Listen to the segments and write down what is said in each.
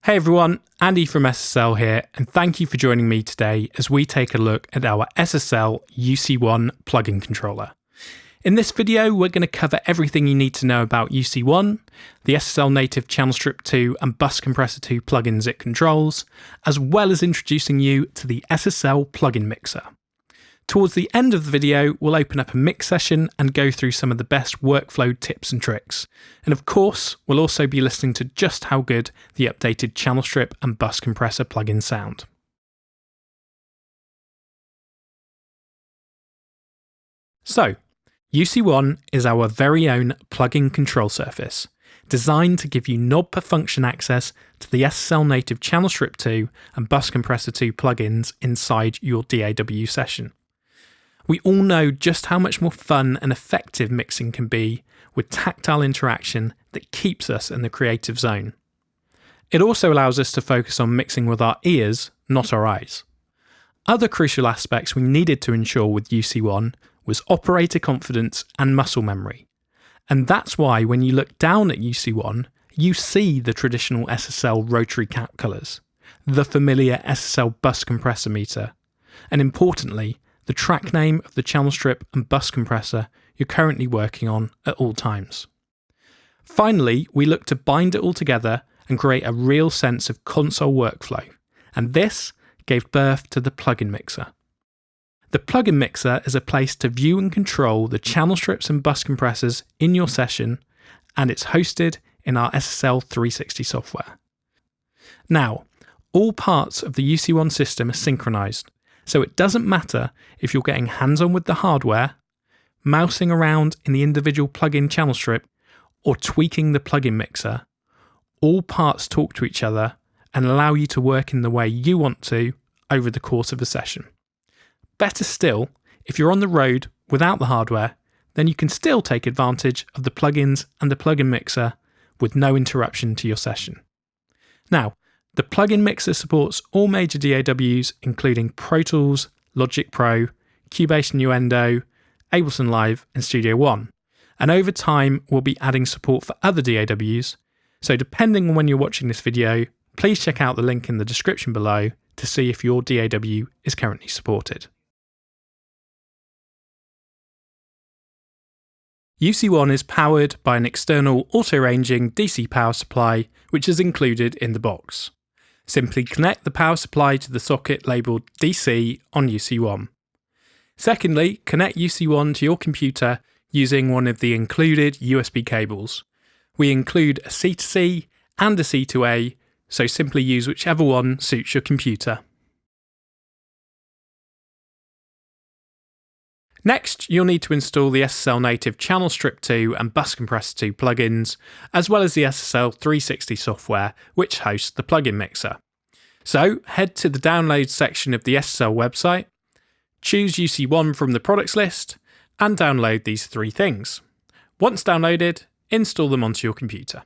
Hey everyone, Andy from SSL here, and thank you for joining me today as we take a look at our SSL UC1 plugin controller. In this video, we're going to cover everything you need to know about UC1, the SSL native Channel Strip 2 and Bus Compressor 2 plugins it controls, as well as introducing you to the SSL plugin mixer. Towards the end of the video, we'll open up a mix session and go through some of the best workflow tips and tricks. And of course, we'll also be listening to just how good the updated Channel Strip and Bus Compressor plugins sound. So, UC1 is our very own plugin control surface, designed to give you knob per function access to the SSL native Channel Strip 2 and Bus Compressor 2 plugins inside your DAW session. We all know just how much more fun and effective mixing can be with tactile interaction that keeps us in the creative zone. It also allows us to focus on mixing with our ears, not our eyes. Other crucial aspects we needed to ensure with UC1 was operator confidence and muscle memory. And that's why when you look down at UC1, you see the traditional SSL rotary cap colours, the familiar SSL bus compressor meter, and importantly, the track name of the channel strip and bus compressor you're currently working on at all times. Finally, we look to bind it all together and create a real sense of console workflow, and this gave birth to the plugin mixer. The plugin mixer is a place to view and control the channel strips and bus compressors in your session, and it's hosted in our SSL 360 software. Now, all parts of the UC1 system are synchronized, so it doesn't matter if you're getting hands-on with the hardware, mousing around in the individual plugin channel strip, or tweaking the plugin mixer. All parts talk to each other and allow you to work in the way you want to over the course of a session. Better still, if you're on the road without the hardware, then you can still take advantage of the plugins and the plugin mixer with no interruption to your session. Now, the plugin mixer supports all major DAWs including Pro Tools, Logic Pro, Cubase Nuendo, Ableton Live and Studio One, and over time we'll be adding support for other DAWs, so depending on when you're watching this video, please check out the link in the description below to see if your DAW is currently supported. UC1 is powered by an external auto-ranging DC power supply which is included in the box. Simply connect the power supply to the socket labelled DC on UC1. Secondly, connect UC1 to your computer using one of the included USB cables. We include a C2C and a C2A, so simply use whichever one suits your computer. Next, you'll need to install the SSL native Channel Strip 2 and Bus Compressor 2 plugins, as well as the SSL 360 software, which hosts the plugin mixer. So, head to the downloads section of the SSL website, choose UC1 from the products list, and download these three things. Once downloaded, install them onto your computer.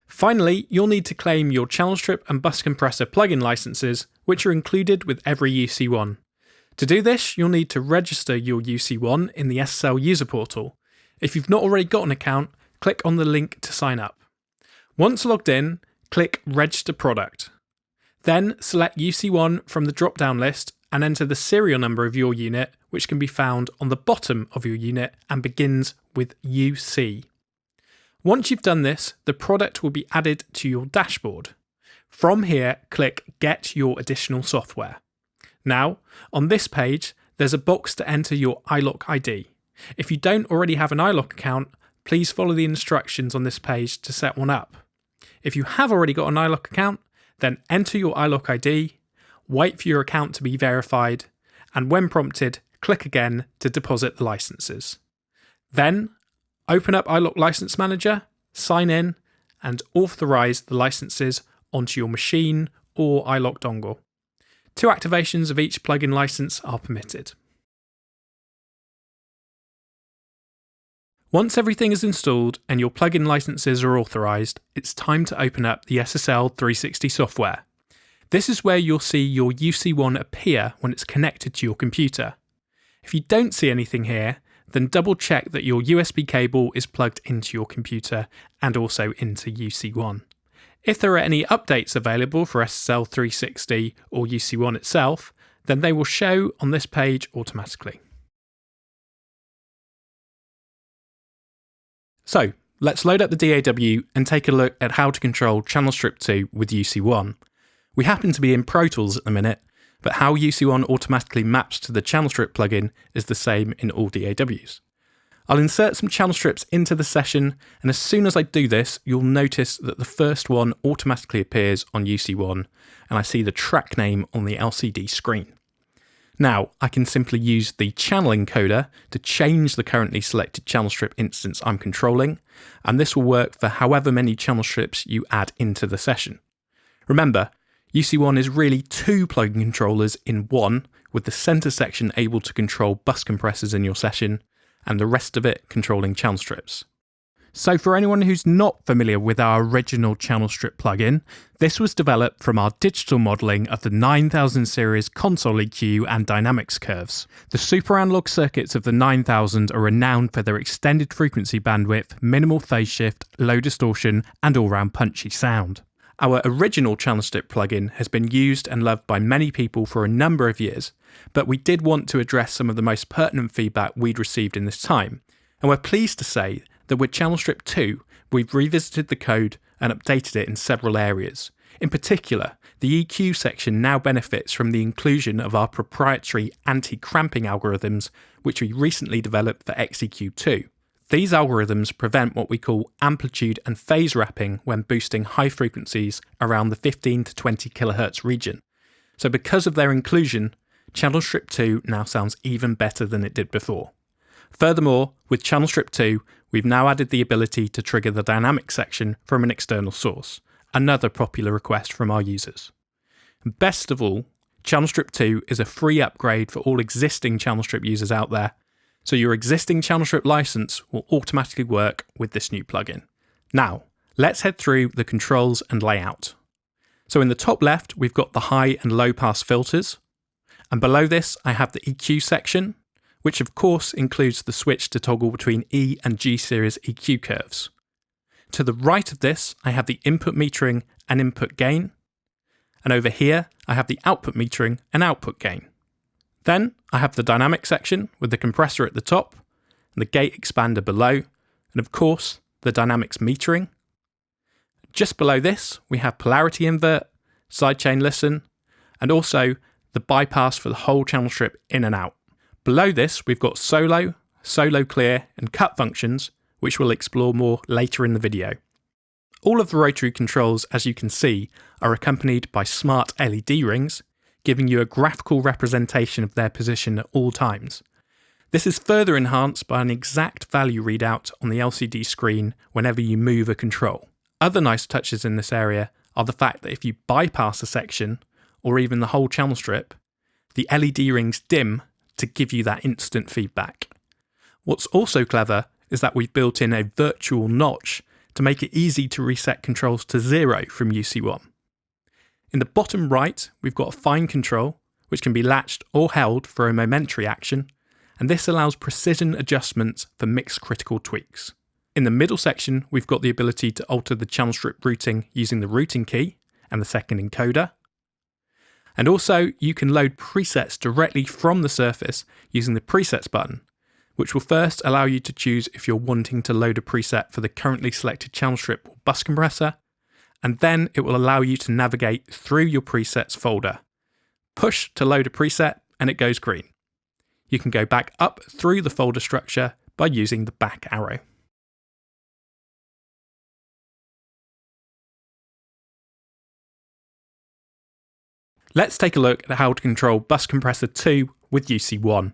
Finally, you'll need to claim your Channel Strip and Bus Compressor plugin licenses, which are included with every UC1. To do this, you'll need to register your UC1 in the SSL user portal. If you've not already got an account, click on the link to sign up. Once logged in, click Register Product. Then select UC1 from the drop-down list and enter the serial number of your unit, which can be found on the bottom of your unit and begins with UC. Once you've done this, the product will be added to your dashboard. From here, click Get Your Additional Software. Now, on this page, there's a box to enter your iLok ID. If you don't already have an iLok account, please follow the instructions on this page to set one up. If you have already got an iLok account, then enter your iLok ID, wait for your account to be verified, and when prompted, click again to deposit the licenses. Then, open up iLok License Manager, sign in, and authorize the licenses onto your machine or iLok dongle. 2 activations of each plugin license are permitted. Once everything is installed and your plugin licenses are authorized, it's time to open up the SSL 360 software. This is where you'll see your UC1 appear when it's connected to your computer. If you don't see anything here, then double check that your USB cable is plugged into your computer and also into UC1. If there are any updates available for SSL 360 or UC1 itself, then they will show on this page automatically. So, let's load up the DAW and take a look at how to control Channel Strip 2 with UC1. We happen to be in Pro Tools at the minute, but how UC1 automatically maps to the Channel Strip plugin is the same in all DAWs. I'll insert some channel strips into the session, and as soon as I do this, you'll notice that the first one automatically appears on UC1, and I see the track name on the LCD screen. Now, I can simply use the channel encoder to change the currently selected channel strip instance I'm controlling, and this will work for however many channel strips you add into the session. Remember, UC1 is really two plugin controllers in one, with the center section able to control bus compressors in your session, and the rest of it controlling channel strips. So for anyone who's not familiar with our original channel strip plugin, this was developed from our digital modelling of the 9000 series console EQ and dynamics curves. The super analog circuits of the 9000 are renowned for their extended frequency bandwidth, minimal phase shift, low distortion, and all-round punchy sound. Our original channel strip plugin has been used and loved by many people for a number of years, but we did want to address some of the most pertinent feedback we'd received in this time, and we're pleased to say that with Channel Strip 2, we've revisited the code and updated it in several areas. In particular, the EQ section now benefits from the inclusion of our proprietary anti-cramping algorithms, which we recently developed for XEQ2. These algorithms prevent what we call amplitude and phase wrapping when boosting high frequencies around the 15 to 20 kHz region. So because of their inclusion, Channel Strip 2 now sounds even better than it did before. Furthermore, with Channel Strip 2, we've now added the ability to trigger the dynamic section from an external source, another popular request from our users. Best of all, Channel Strip 2 is a free upgrade for all existing Channel Strip users out there, so your existing Channel Strip license will automatically work with this new plugin. Now, let's head through the controls and layout. So in the top left, we've got the high and low pass filters, and below this I have the EQ section, which of course includes the switch to toggle between E and G series EQ curves. To the right of this, I have the input metering and input gain, and over here I have the output metering and output gain. Then I have the dynamic section with the compressor at the top, and the gate expander below, and of course the dynamics metering. Just below this we have polarity invert, sidechain listen, and also the bypass for the whole channel strip in and out. Below this we've got solo, solo clear, and cut functions, which we'll explore more later in the video. All of the rotary controls, as you can see, are accompanied by smart LED rings, giving you a graphical representation of their position at all times. This is further enhanced by an exact value readout on the LCD screen whenever you move a control. Other nice touches in this area are the fact that if you bypass a section, or even the whole channel strip, the LED rings dim to give you that instant feedback. What's also clever is that we've built in a virtual notch to make it easy to reset controls to 0 from UC1. In the bottom right, we've got a fine control, which can be latched or held for a momentary action, and this allows precision adjustments for mixed critical tweaks. In the middle section, we've got the ability to alter the channel strip routing using the routing key and the second encoder. And also, you can load presets directly from the surface using the presets button, which will first allow you to choose if you're wanting to load a preset for the currently selected channel strip or bus compressor, and then it will allow you to navigate through your presets folder. Push to load a preset and it goes green. You can go back up through the folder structure by using the back arrow. Let's take a look at how to control Bus Compressor 2 with UC1.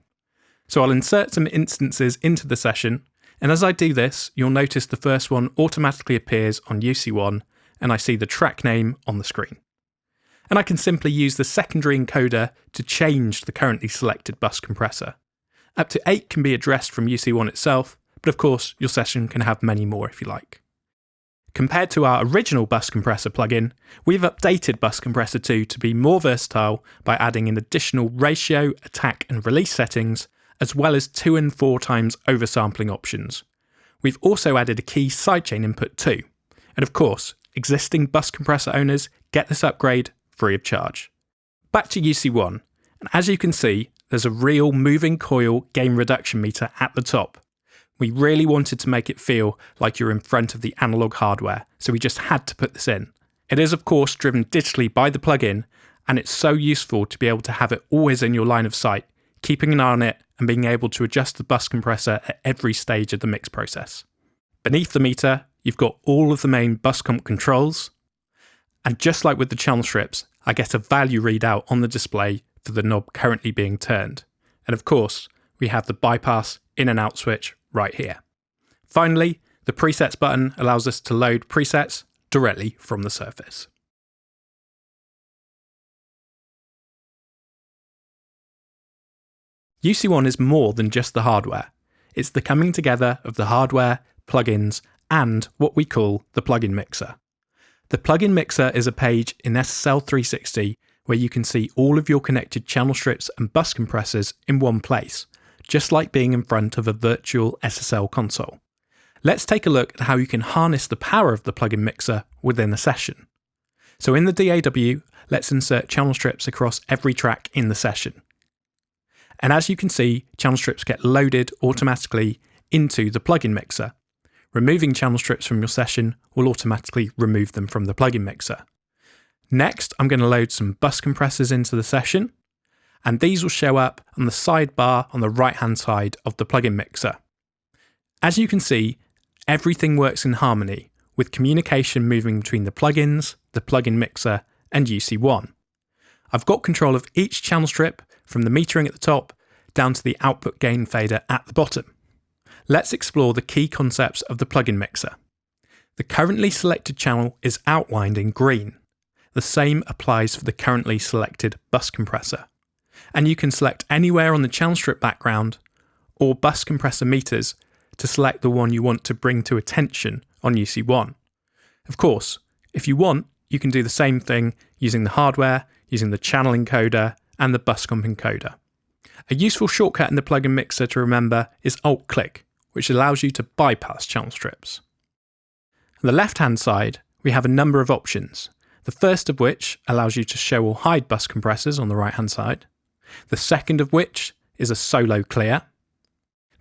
So I'll insert some instances into the session, and as I do this, you'll notice the first one automatically appears on UC1, and I see the track name on the screen. And I can simply use the secondary encoder to change the currently selected bus compressor. Up to 8 can be addressed from UC1 itself, but of course your session can have many more if you like. Compared to our original Bus Compressor plugin, we've updated Bus Compressor 2 to be more versatile by adding in additional ratio, attack and release settings, as well as 2 and 4 times oversampling options. We've also added a key sidechain input too. And of course, existing bus compressor owners get this upgrade free of charge. Back to UC1, and as you can see, there's a real moving coil gain reduction meter at the top. We really wanted to make it feel like you're in front of the analog hardware, so we just had to put this in. It is of course driven digitally by the plugin, and it's so useful to be able to have it always in your line of sight, keeping an eye on it and being able to adjust the bus compressor at every stage of the mix process. Beneath the meter, you've got all of the main bus comp controls, and just like with the channel strips, I get a value readout on the display for the knob currently being turned. And of course, we have the bypass in and out switch right here. Finally, the presets button allows us to load presets directly from the surface. UC1 is more than just the hardware. It's the coming together of the hardware, plugins, and what we call the plugin mixer. The plugin mixer is a page in SSL 360 where you can see all of your connected channel strips and bus compressors in one place, just like being in front of a virtual SSL console. Let's take a look at how you can harness the power of the plugin mixer within a session. So in the DAW, let's insert channel strips across every track in the session. And as you can see, channel strips get loaded automatically into the plugin mixer. Removing channel strips from your session will automatically remove them from the plugin mixer. Next, I'm going to load some bus compressors into the session, and these will show up on the sidebar on the right-hand side of the plugin mixer. As you can see, everything works in harmony, with communication moving between the plugins, the plugin mixer, and UC1. I've got control of each channel strip from the metering at the top down to the output gain fader at the bottom. Let's explore the key concepts of the plugin mixer. The currently selected channel is outlined in green. The same applies for the currently selected bus compressor. And you can select anywhere on the channel strip background or bus compressor meters to select the one you want to bring to attention on UC1. Of course, if you want, you can do the same thing using the hardware, using the channel encoder, and the bus comp encoder. A useful shortcut in the plugin mixer to remember is Alt-click, which allows you to bypass channel strips. On the left-hand side, we have a number of options, the first of which allows you to show or hide bus compressors on the right-hand side. The second of which is a solo clear.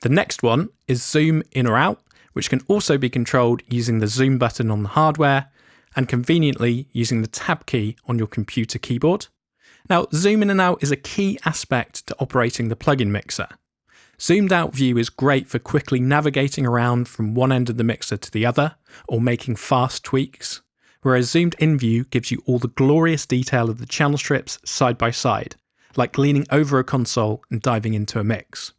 The next one is zoom in or out, which can also be controlled using the zoom button on the hardware and conveniently using the tab key on your computer keyboard. Now, zoom in and out is a key aspect to operating the plugin mixer. Zoomed out view is great for quickly navigating around from one end of the mixer to the other or making fast tweaks, whereas zoomed in view gives you all the glorious detail of the channel strips side by side, like leaning over a console and diving into a mix.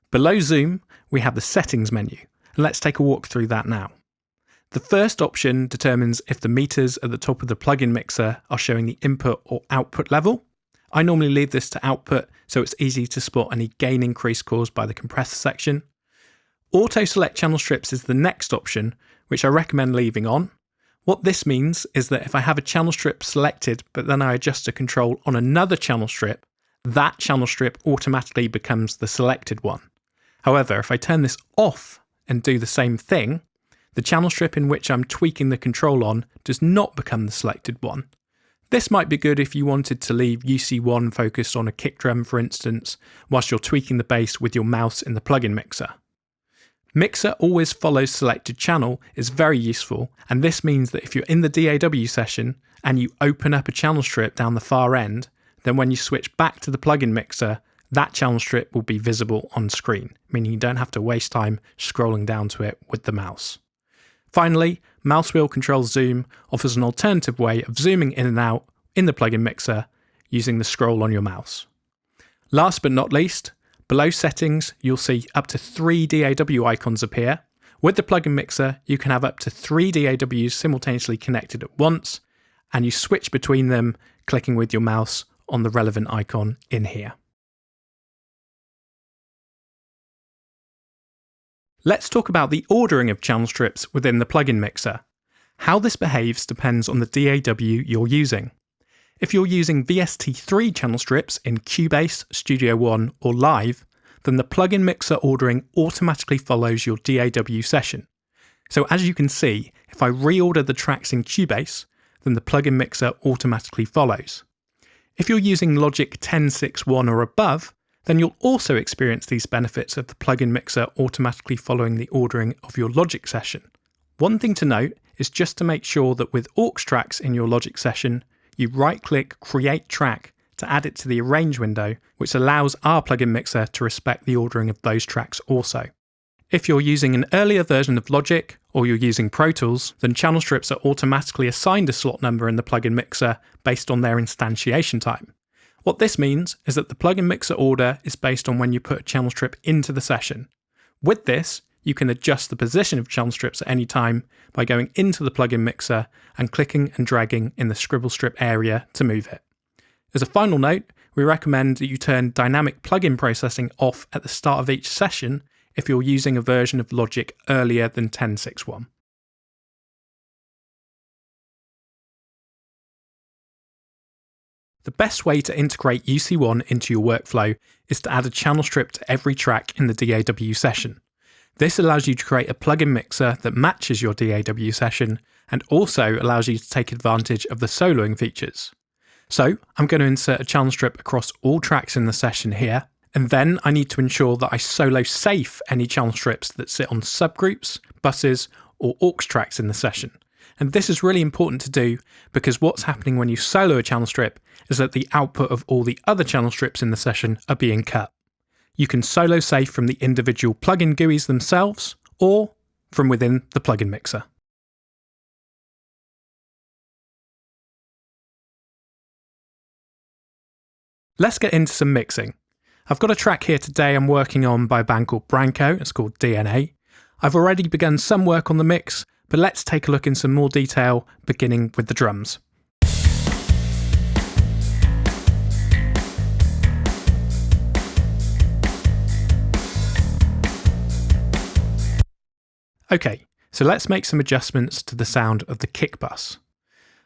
Below zoom, we have the settings menu, and let's take a walk through that now. The first option determines if the meters at the top of the plugin mixer are showing the input or output level. I normally leave this to output so it's easy to spot any gain increase caused by the compressor section. Auto select channel strips is the next option, which I recommend leaving on. What this means is that if I have a channel strip selected but then I adjust a control on another channel strip, that channel strip automatically becomes the selected one. However, if I turn this off and do the same thing, the channel strip in which I'm tweaking the control on does not become the selected one. This might be good if you wanted to leave UC1 focused on a kick drum, for instance, whilst you're tweaking the bass with your mouse in the plugin mixer. Mixer always follows selected channel is very useful, and this means that if you're in the DAW session and you open up a channel strip down the far end, then when you switch back to the plugin mixer, that channel strip will be visible on screen, meaning you don't have to waste time scrolling down to it with the mouse. Finally, mouse wheel control zoom offers an alternative way of zooming in and out in the plugin mixer using the scroll on your mouse. Last but not least, below settings, you'll see up to 3 DAW icons appear. With the plugin mixer, you can have up to 3 DAWs simultaneously connected at once, and you switch between them clicking with your mouse on the relevant icon in here. Let's talk about the ordering of channel strips within the plugin mixer. How this behaves depends on the DAW you're using. If you're using VST3 channel strips in Cubase, Studio One, or Live, then the plugin mixer ordering automatically follows your DAW session. So as you can see, if I reorder the tracks in Cubase, then the plugin mixer automatically follows. If you're using Logic 10.6.1 or above, then you'll also experience these benefits of the plugin mixer automatically following the ordering of your Logic session. One thing to note is just to make sure that with aux tracks in your Logic session, you right-click Create Track to add it to the Arrange window, which allows our plugin mixer to respect the ordering of those tracks also. If you're using an earlier version of Logic, or you're using Pro Tools, then channel strips are automatically assigned a slot number in the plugin mixer based on their instantiation time. What this means is that the plugin mixer order is based on when you put a channel strip into the session. With this, you can adjust the position of channel strips at any time by going into the plugin mixer and clicking and dragging in the scribble strip area to move it. As a final note, we recommend that you turn dynamic plugin processing off at the start of each session if you're using a version of Logic earlier than 10.6.1. The best way to integrate UC1 into your workflow is to add a channel strip to every track in the DAW session. This allows you to create a plugin mixer that matches your DAW session and also allows you to take advantage of the soloing features. So I'm going to insert a channel strip across all tracks in the session here, and then I need to ensure that I solo safe any channel strips that sit on subgroups, buses, or aux tracks in the session. And this is really important to do because what's happening when you solo a channel strip is that the output of all the other channel strips in the session are being cut. You can solo safe from the individual plugin GUIs themselves or from within the plugin mixer. Let's get into some mixing. I've got a track here today I'm working on by a band called Branco. It's called DNA. I've already begun some work on the mix, but let's take a look in some more detail, beginning with the drums. Okay, so let's make some adjustments to the sound of the kick bus.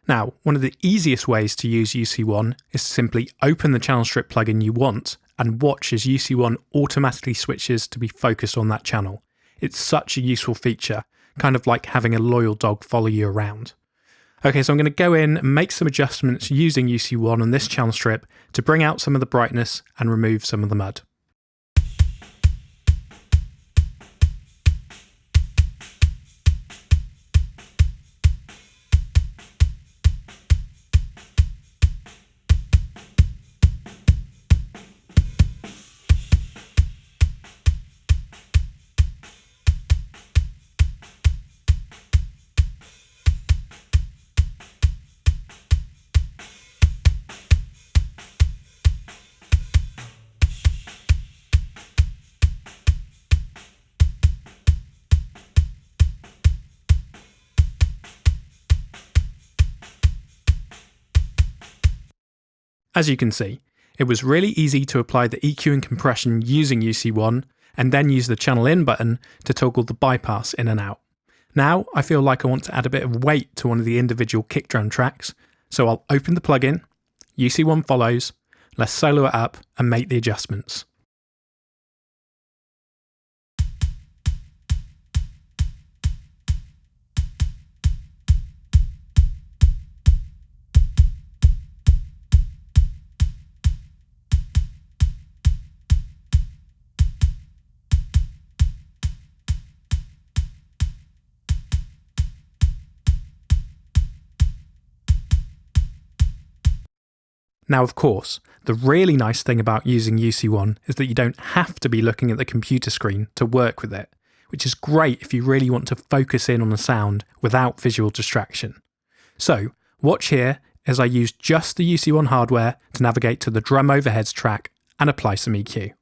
Now, one of the easiest ways to use UC1 is to simply open the channel strip plugin you want and watch as UC1 automatically switches to be focused on that channel. It's such a useful feature, kind of like having a loyal dog follow you around. Okay, so I'm going to go in and make some adjustments using UC1 on this channel strip to bring out some of the brightness and remove some of the mud. As you can see, it was really easy to apply the EQ and compression using UC1 and then use the channel in button to toggle the bypass in and out. Now I feel like I want to add a bit of weight to one of the individual kick drum tracks, so I'll open the plugin, UC1 follows, let's solo it up and make the adjustments. Now, of course, the really nice thing about using UC1 is that you don't have to be looking at the computer screen to work with it, which is great if you really want to focus in on the sound without visual distraction. So, watch here as I use just the UC1 hardware to navigate to the drum overheads track and apply some EQ.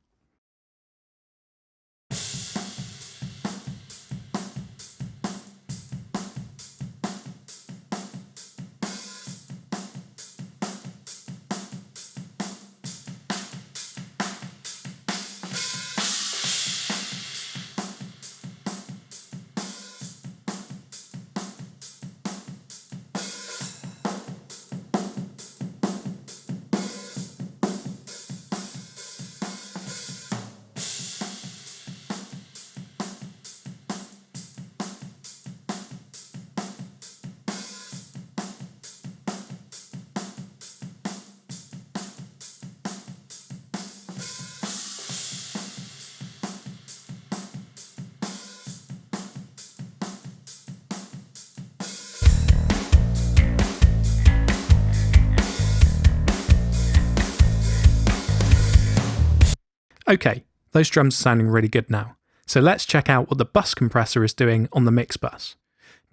Okay, those drums are sounding really good now. So let's check out what the bus compressor is doing on the mix bus.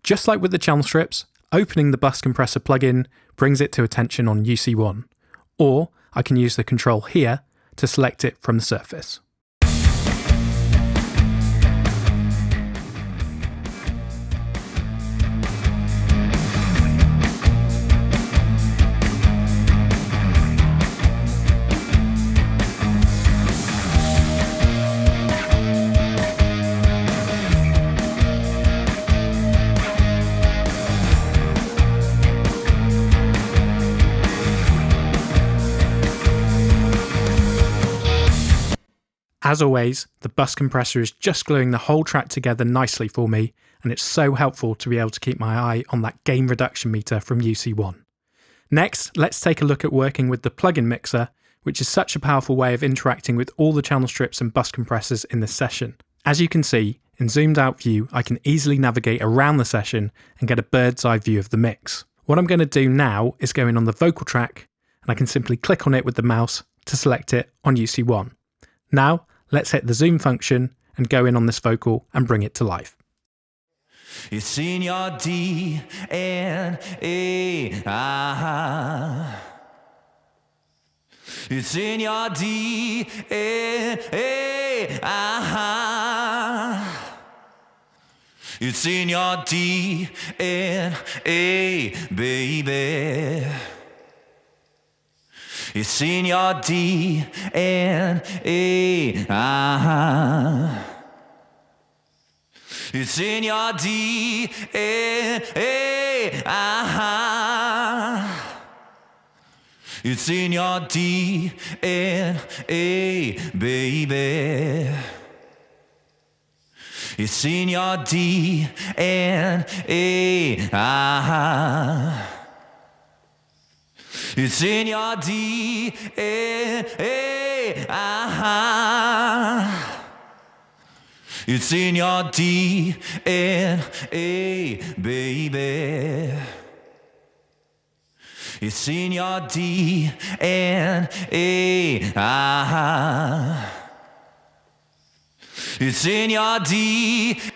Just like with the channel strips, opening the bus compressor plugin brings it to attention on UC1, or I can use the control here to select it from the surface. As always, the bus compressor is just gluing the whole track together nicely for me, and it's so helpful to be able to keep my eye on that gain reduction meter from UC1. Next, let's take a look at working with the plugin mixer, which is such a powerful way of interacting with all the channel strips and bus compressors in this session. As you can see, in zoomed out view, I can easily navigate around the session and get a bird's eye view of the mix. What I'm going to do now is go in on the vocal track, and I can simply click on it with the mouse to select it on UC1. Now, let's hit the zoom function and go in on this vocal and bring it to life. It's in your DNA. It's in your DNA. It's in your DNA, baby. It's in your DNA. It's in your DNA. It's in your DNA, baby. It's in your DNA. It's in your DNA. It's in your DNA, baby. It's in your DNA. It's in your DNA.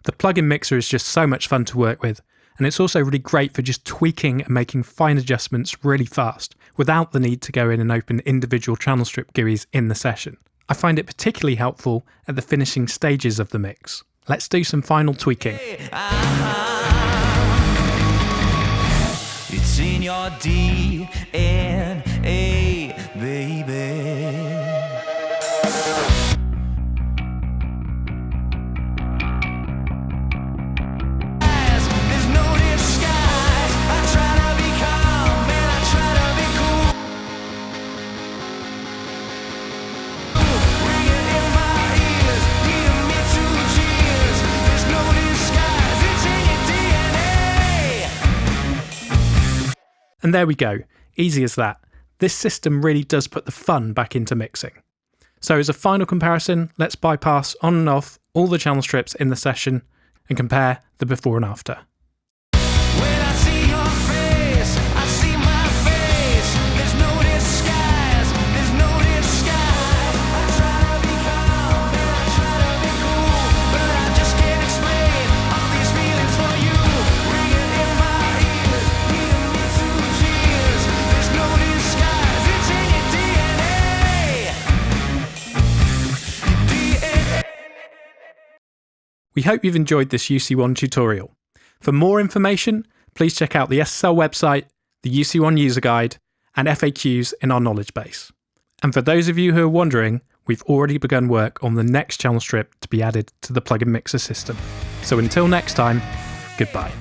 The plugin mixer is just so much fun to work with, and it's also really great for just tweaking and making fine adjustments really fast, without the need to go in and open individual channel strip GUIs in the session. I find it particularly helpful at the finishing stages of the mix. Let's do some final tweaking. It's in your DNA, baby. And there we go, easy as that. This system really does put the fun back into mixing. So as a final comparison, let's bypass on and off all the channel strips in the session and compare the before and after. We hope you've enjoyed this UC1 tutorial. For more information, please check out the SSL website, the UC1 user guide, and FAQs in our knowledge base. And for those of you who are wondering, we've already begun work on the next channel strip to be added to the plugin mixer system. So until next time, goodbye.